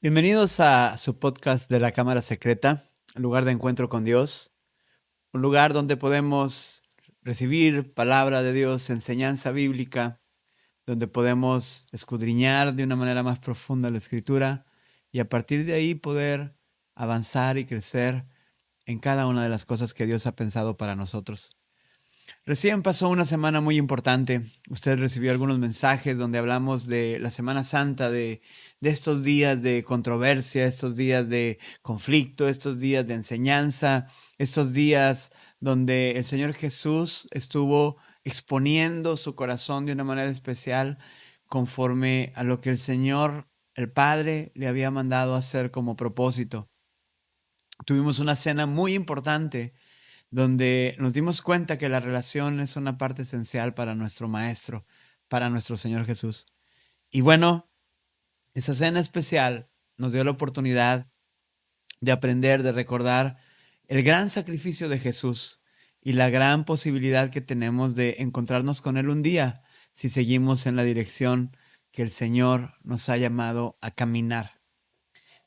Bienvenidos a su podcast de la Cámara Secreta, un lugar de encuentro con Dios, un lugar donde podemos recibir palabra de Dios, enseñanza bíblica, donde podemos escudriñar de una manera más profunda la Escritura y a partir de ahí poder avanzar y crecer en cada una de las cosas que Dios ha pensado para nosotros. Recién pasó una semana muy importante. Usted recibió algunos mensajes donde hablamos de la Semana Santa, de estos días de controversia, estos días de conflicto, estos días de enseñanza, estos días donde el Señor Jesús estuvo exponiendo su corazón de una manera especial conforme a lo que el Señor, el Padre, le había mandado hacer como propósito. Tuvimos una cena muy importante donde nos dimos cuenta que la relación es una parte esencial para nuestro Maestro, para nuestro Señor Jesús. Y bueno, esa cena especial nos dio la oportunidad de aprender, de recordar el gran sacrificio de Jesús y la gran posibilidad que tenemos de encontrarnos con Él un día si seguimos en la dirección que el Señor nos ha llamado a caminar.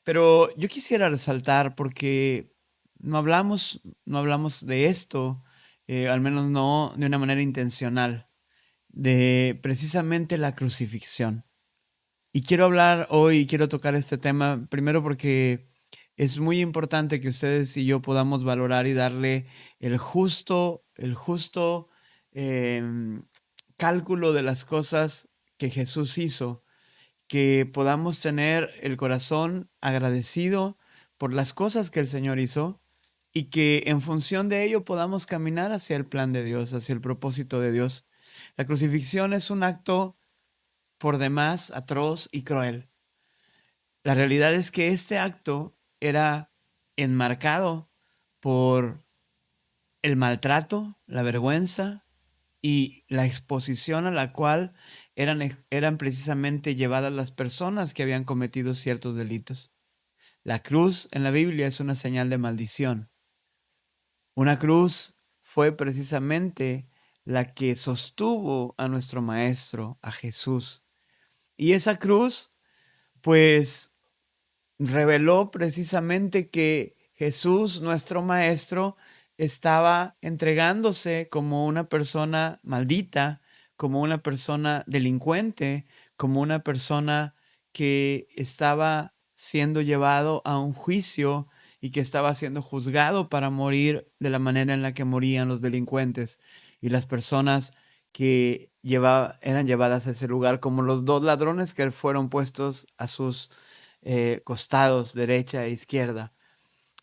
Pero yo quisiera resaltar porque no hablamos de esto, al menos no de una manera intencional, de precisamente la crucifixión. Y quiero hablar hoy, quiero tocar este tema, primero porque es muy importante que ustedes y yo podamos valorar y darle el justo em, cálculo de las cosas que Jesús hizo, que podamos tener el corazón agradecido por las cosas que el Señor hizo y que en función de ello podamos caminar hacia el plan de Dios, hacia el propósito de Dios. La crucifixión es un acto por demás atroz y cruel. La realidad es que este acto era enmarcado por el maltrato, la vergüenza y la exposición a la cual eran precisamente llevadas las personas que habían cometido ciertos delitos. La cruz en la Biblia es una señal de maldición. Una cruz fue precisamente la que sostuvo a nuestro Maestro, a Jesús. Y esa cruz, pues, reveló precisamente que Jesús, nuestro Maestro, estaba entregándose como una persona maldita, como una persona delincuente, como una persona que estaba siendo llevado a un juicio y que estaba siendo juzgado para morir de la manera en la que morían los delincuentes y las personas que eran llevadas a ese lugar, como los dos ladrones que fueron puestos a sus costados, derecha e izquierda.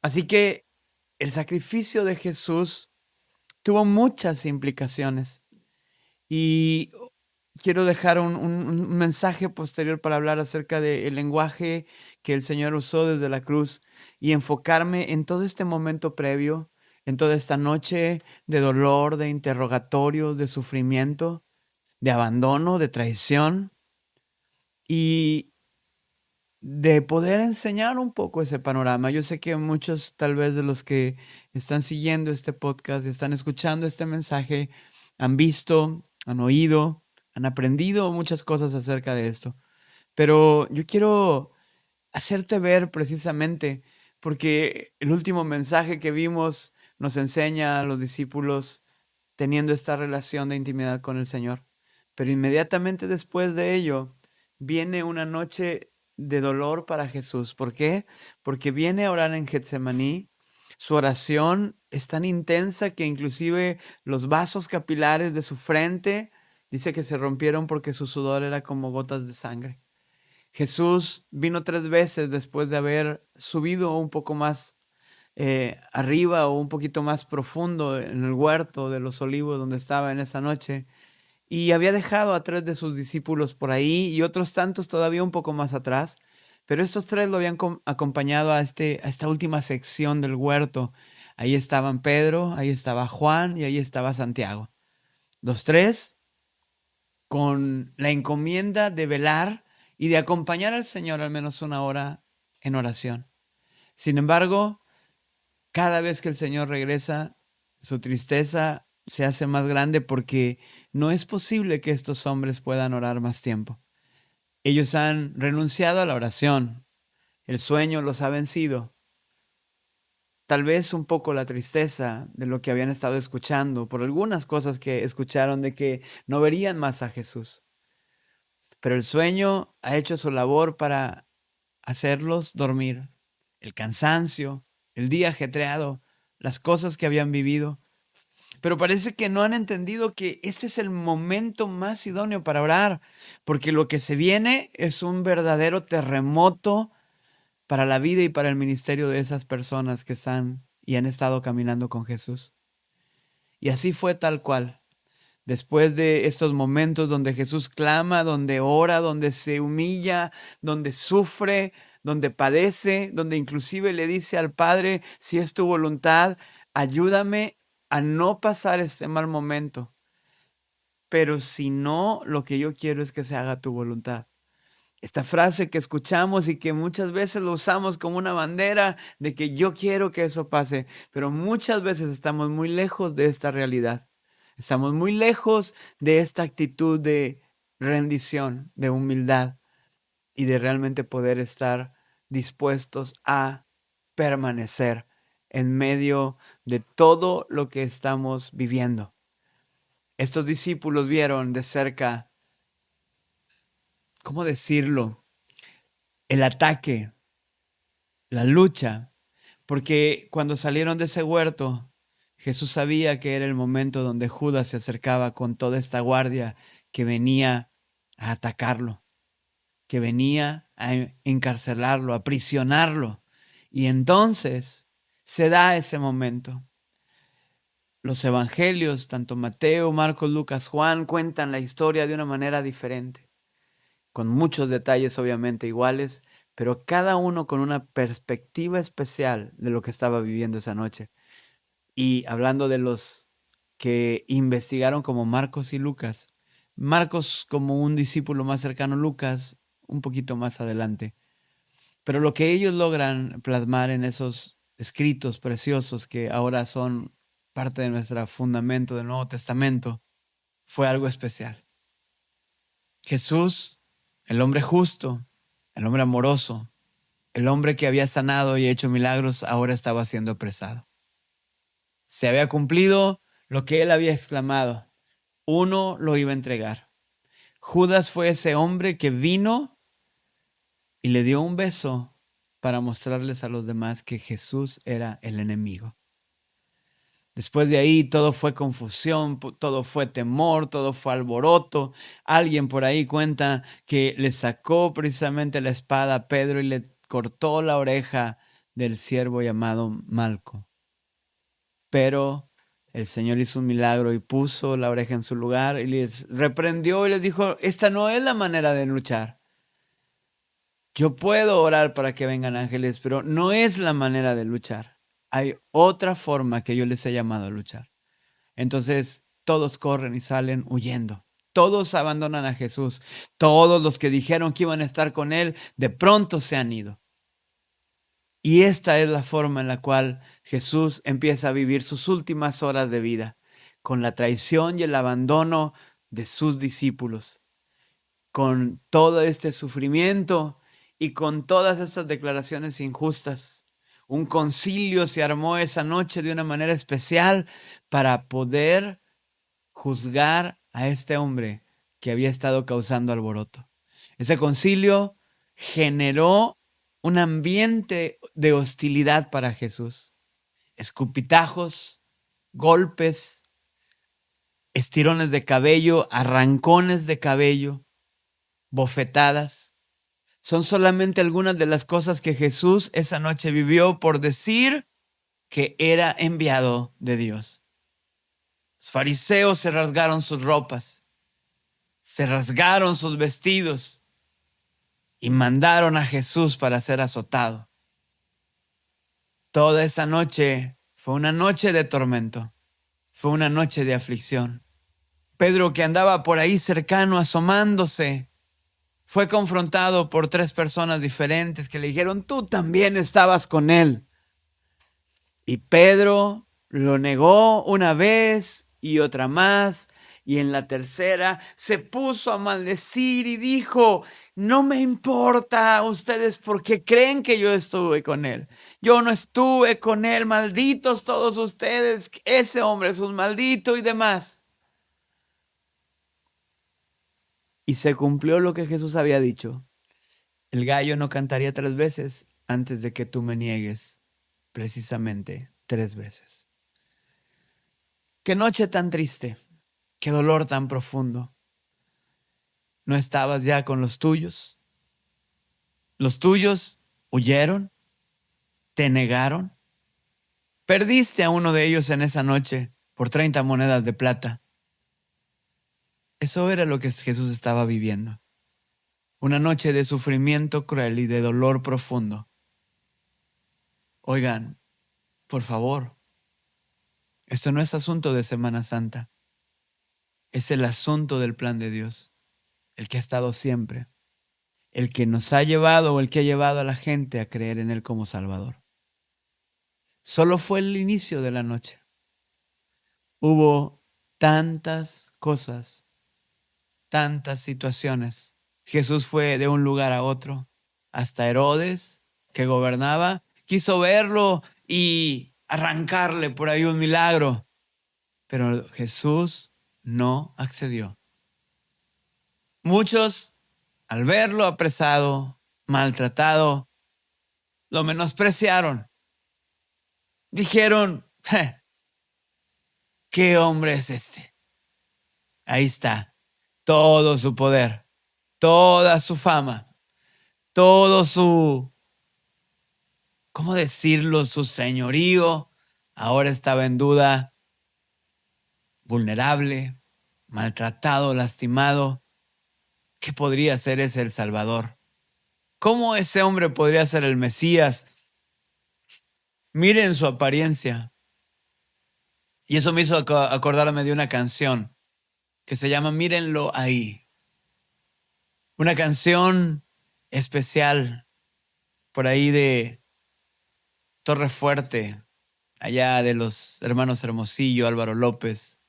Así que el sacrificio de Jesús tuvo muchas implicaciones y quiero dejar un mensaje posterior para hablar acerca del lenguaje que el Señor usó desde la cruz y enfocarme en todo este momento previo, en toda esta noche de dolor, de interrogatorio, de sufrimiento, de abandono, de traición y de poder enseñar un poco ese panorama. Yo sé que muchos tal vez de los que están siguiendo este podcast y están escuchando este mensaje han visto, han oído, han aprendido muchas cosas acerca de esto. Pero yo quiero hacerte ver precisamente porque el último mensaje que vimos nos enseña a los discípulos teniendo esta relación de intimidad con el Señor. Pero inmediatamente después de ello viene una noche de dolor para Jesús. ¿Por qué? Porque viene a orar en Getsemaní. Su oración es tan intensa que inclusive los vasos capilares de su frente dice que se rompieron porque su sudor era como gotas de sangre. Jesús vino 3 veces después de haber subido un poco más arriba o un poquito más profundo en el huerto de los olivos donde estaba en esa noche. Y había dejado a 3 de sus discípulos por ahí y otros tantos todavía un poco más atrás. Pero estos 3 lo habían acompañado a esta última sección del huerto. Ahí estaban Pedro, ahí estaba Juan y ahí estaba Santiago. Los 3 con la encomienda de velar y de acompañar al Señor al menos una hora en oración. Sin embargo, cada vez que el Señor regresa, su tristeza se hace más grande porque no es posible que estos hombres puedan orar más tiempo. Ellos han renunciado a la oración. El sueño los ha vencido. Tal vez un poco la tristeza de lo que habían estado escuchando, por algunas cosas que escucharon de que no verían más a Jesús. Pero el sueño ha hecho su labor para hacerlos dormir. El cansancio, el día ajetreado, las cosas que habían vivido. Pero parece que no han entendido que este es el momento más idóneo para orar, porque lo que se viene es un verdadero terremoto para la vida y para el ministerio de esas personas que están y han estado caminando con Jesús. Y así fue tal cual. Después de estos momentos donde Jesús clama, donde ora, donde se humilla, donde sufre, donde padece, donde inclusive le dice al Padre, si es tu voluntad, ayúdame a no pasar este mal momento. Pero si no, lo que yo quiero es que se haga tu voluntad. Esta frase que escuchamos y que muchas veces lo usamos como una bandera de que yo quiero que eso pase, pero muchas veces estamos muy lejos de esta realidad. Estamos muy lejos de esta actitud de rendición, de humildad y de realmente poder estar dispuestos a permanecer en medio de todo lo que estamos viviendo. Estos discípulos vieron de cerca, ¿cómo decirlo? El ataque, la lucha, porque cuando salieron de ese huerto, Jesús sabía que era el momento donde Judas se acercaba con toda esta guardia que venía a atacarlo, que venía a encarcelarlo, a aprisionarlo. Y entonces se da ese momento. Los evangelios, tanto Mateo, Marcos, Lucas, Juan, cuentan la historia de una manera diferente, con muchos detalles obviamente iguales, pero cada uno con una perspectiva especial de lo que estaba viviendo esa noche. Y hablando de los que investigaron como Marcos y Lucas, Marcos como un discípulo más cercano, Lucas un poquito más adelante. Pero lo que ellos logran plasmar en esos escritos preciosos que ahora son parte de nuestro fundamento del Nuevo Testamento fue algo especial. Jesús, el hombre justo, el hombre amoroso, el hombre que había sanado y hecho milagros, ahora estaba siendo apresado. Se había cumplido lo que él había exclamado. Uno lo iba a entregar. Judas fue ese hombre que vino y le dio un beso para mostrarles a los demás que Jesús era el enemigo. Después de ahí todo fue confusión, todo fue temor, todo fue alboroto. Alguien por ahí cuenta que le sacó precisamente la espada a Pedro y le cortó la oreja del siervo llamado Malco. Pero el Señor hizo un milagro y puso la oreja en su lugar y les reprendió y les dijo, esta no es la manera de luchar. Yo puedo orar para que vengan ángeles, pero no es la manera de luchar. Hay otra forma que yo les he llamado a luchar. Entonces todos corren y salen huyendo. Todos abandonan a Jesús. Todos los que dijeron que iban a estar con él, de pronto se han ido. Y esta es la forma en la cual Jesús empieza a vivir sus últimas horas de vida, con la traición y el abandono de sus discípulos, con todo este sufrimiento y con todas estas declaraciones injustas. Un concilio se armó esa noche de una manera especial para poder juzgar a este hombre que había estado causando alboroto. Ese concilio generó un ambiente de hostilidad para Jesús. Escupitajos, golpes, estirones de cabello, arrancones de cabello, bofetadas. Son solamente algunas de las cosas que Jesús esa noche vivió por decir que era enviado de Dios. Los fariseos se rasgaron sus ropas, se rasgaron sus vestidos y mandaron a Jesús para ser azotado. Toda esa noche fue una noche de tormento, fue una noche de aflicción. Pedro, que andaba por ahí cercano asomándose, fue confrontado por 3 personas diferentes que le dijeron, tú también estabas con él. Y Pedro lo negó una vez y otra más, Y en la tercera se puso a maldecir y dijo: no me importa a ustedes porque creen que yo estuve con él. Yo no estuve con él, malditos todos ustedes, ese hombre es un maldito y demás. Y se cumplió lo que Jesús había dicho. El gallo no cantaría 3 veces antes de que tú me niegues, precisamente 3 veces. Qué noche tan triste, qué dolor tan profundo. ¿No estabas ya con los tuyos? Los tuyos huyeron, te negaron. Perdiste a uno de ellos en esa noche por 30 monedas de plata. Eso era lo que Jesús estaba viviendo. Una noche de sufrimiento cruel y de dolor profundo. Oigan, por favor, esto no es asunto de Semana Santa. Es el asunto del plan de Dios, el que ha estado siempre, el que nos ha llevado o el que ha llevado a la gente a creer en Él como Salvador. Solo fue el inicio de la noche. Hubo tantas cosas, tantas situaciones. Jesús fue de un lugar a otro, hasta Herodes, que gobernaba, quiso verlo y arrancarle por ahí un milagro, pero Jesús no accedió. Muchos, al verlo apresado, maltratado, lo menospreciaron. Dijeron: ¿qué hombre es este? Ahí está, todo su poder, toda su fama, todo su, ¿cómo decirlo?, su señorío, ahora estaba en duda, vulnerable, maltratado, lastimado. ¿Qué podría ser ese el Salvador? ¿Cómo ese hombre podría ser el Mesías? Miren su apariencia. Y eso me hizo acordarme de una canción que se llama Mírenlo ahí. Una canción especial por ahí de Torrefuerte, allá de los hermanos Hermosillo, Álvaro López.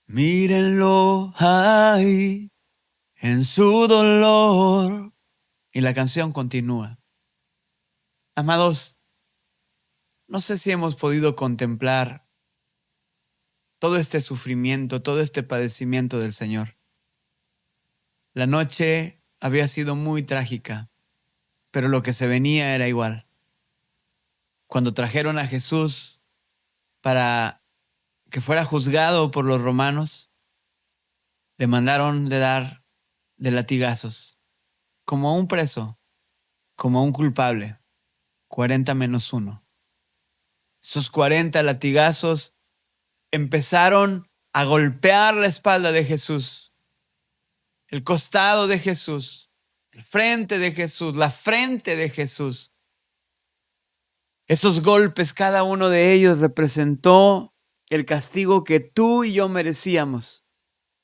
Mírenlo ahí en su dolor. Y la canción continúa. Amados, no sé si hemos podido contemplar todo este sufrimiento, todo este padecimiento del Señor. La noche había sido muy trágica, pero lo que se venía era igual. Cuando trajeron a Jesús para que fuera juzgado por los romanos, le mandaron de dar de latigazos, como a un preso, como a un culpable, 40 - 1. Esos 40 latigazos empezaron a golpear la espalda de Jesús, el costado de Jesús, el frente de Jesús, la frente de Jesús. Esos golpes, cada uno de ellos representó el castigo que tú y yo merecíamos.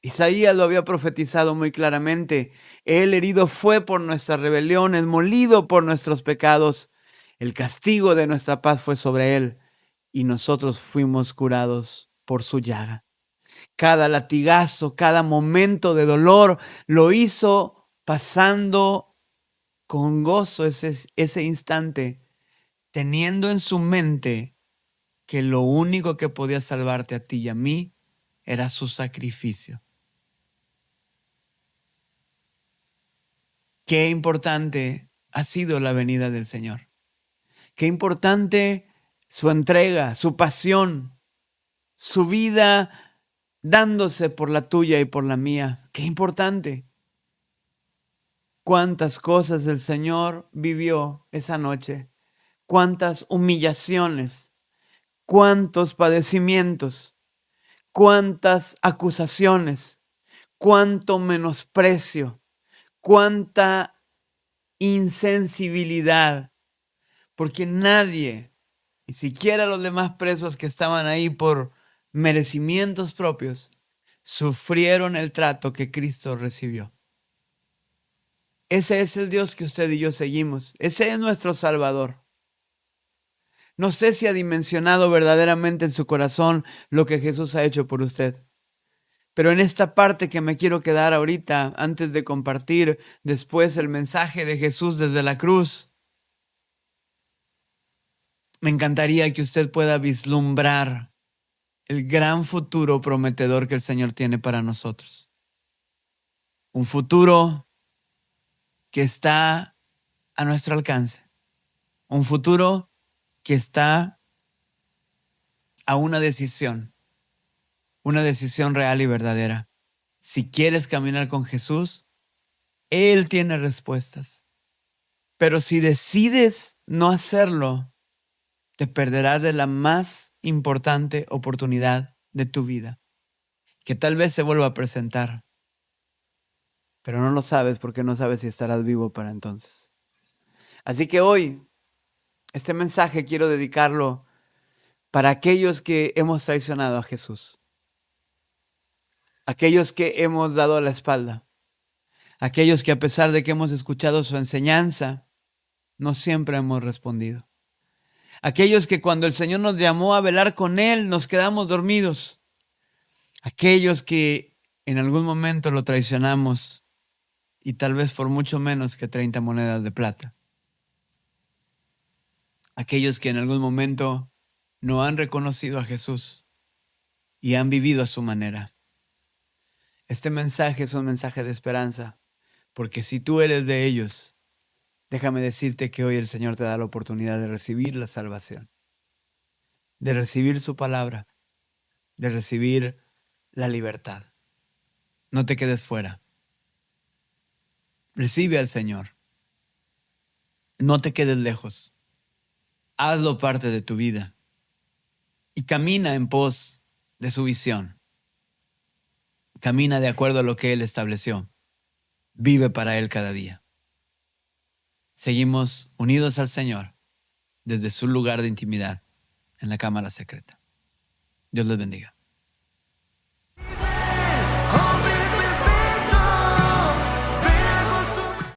Isaías lo había profetizado muy claramente. Él herido fue por nuestras rebeliones, molido por nuestros pecados. El castigo de nuestra paz fue sobre él y nosotros fuimos curados por su llaga. Cada latigazo, cada momento de dolor lo hizo pasando con gozo ese instante, teniendo en su mente que lo único que podía salvarte a ti y a mí era su sacrificio. Qué importante ha sido la venida del Señor. Qué importante su entrega, su pasión, su vida dándose por la tuya y por la mía. Qué importante. Cuántas cosas el Señor vivió esa noche. Cuántas humillaciones, cuántos padecimientos, cuántas acusaciones, cuánto menosprecio, cuánta insensibilidad, porque nadie, ni siquiera los demás presos que estaban ahí por merecimientos propios, sufrieron el trato que Cristo recibió. Ese es el Dios que usted y yo seguimos. Ese es nuestro Salvador. No sé si ha dimensionado verdaderamente en su corazón lo que Jesús ha hecho por usted. Pero en esta parte que me quiero quedar ahorita, antes de compartir después el mensaje de Jesús desde la cruz, me encantaría que usted pueda vislumbrar el gran futuro prometedor que el Señor tiene para nosotros. Un futuro que está a nuestro alcance. Un futuro que está a una decisión real y verdadera. Si quieres caminar con Jesús, Él tiene respuestas. Pero si decides no hacerlo, te perderás de la más importante oportunidad de tu vida, que tal vez se vuelva a presentar, pero no lo sabes porque no sabes si estarás vivo para entonces. Así que hoy, este mensaje quiero dedicarlo para aquellos que hemos traicionado a Jesús, aquellos que hemos dado la espalda, aquellos que a pesar de que hemos escuchado su enseñanza, no siempre hemos respondido. Aquellos que cuando el Señor nos llamó a velar con Él, nos quedamos dormidos. Aquellos que en algún momento lo traicionamos y tal vez por mucho menos que 30 monedas de plata. Aquellos que en algún momento no han reconocido a Jesús y han vivido a su manera. Este mensaje es un mensaje de esperanza, porque si tú eres de ellos, déjame decirte que hoy el Señor te da la oportunidad de recibir la salvación, de recibir su palabra, de recibir la libertad. No te quedes fuera. Recibe al Señor. No te quedes lejos. Hazlo parte de tu vida y camina en pos de su visión. Camina de acuerdo a lo que Él estableció. Vive para Él cada día. Seguimos unidos al Señor desde su lugar de intimidad en la cámara secreta. Dios les bendiga.